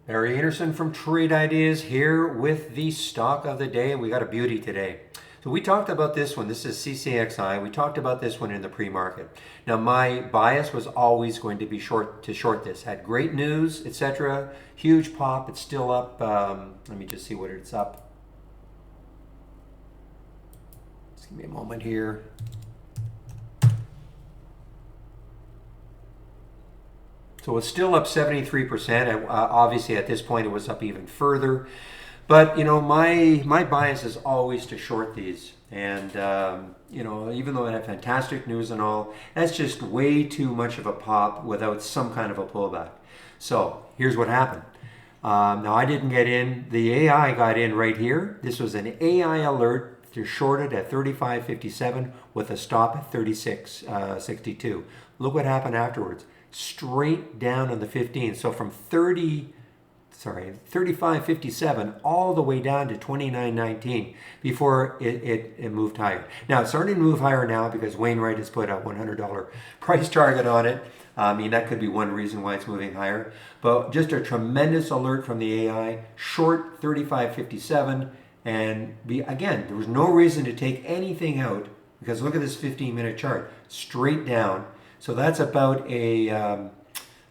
Larry Anderson from Trade Ideas here with the stock of the day. We got a beauty today. So we talked about this one. This is CCXI. We talked about this one in the pre-market. Now my bias was always going to be short this. Had great news, etc. Huge pop. It's still up. Let me just see what it's up. Just give me a moment here. So it's still up 73%. Obviously, at this point, it was up even further. But you know, my bias is always to short these. And you know, even though it had fantastic news and all, that's just way too much of a pop without some kind of a pullback. So here's what happened. Now I didn't get in. The AI got in right here. This was an AI alert to short it at 35.57 with a stop at 36.62. Look what happened afterwards. Straight down on the 15. So from 35.57 all the way down to 29.19 before it moved higher. Now it's starting to move higher now because Wainwright has put a $100 price target on it. I mean, that could be one reason why it's moving higher. But just a tremendous alert from the AI, short 35.57. And again, there was no reason to take anything out because look at this 15-minute chart, straight down. So that's about a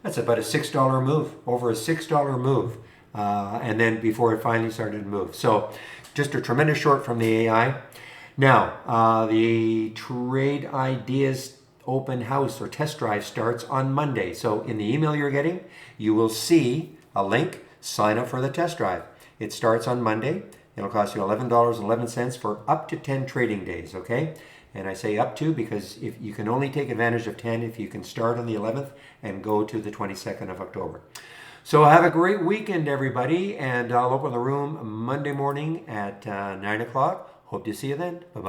$6 move, over a $6 move, and then before it finally started to move. So just a tremendous short from the AI. Now the Trade Ideas open house or test drive starts on Monday. So in the email you're getting, you will see a link. Sign up for the test drive. It starts on Monday. It'll cost you $11.11 for up to 10 trading days. Okay. And I say up to because if you can only take advantage of 10 if you can start on the 11th and go to the 22nd of October. So have a great weekend, everybody, and I'll open the room Monday morning at 9 o'clock. Hope to see you then. Bye-bye.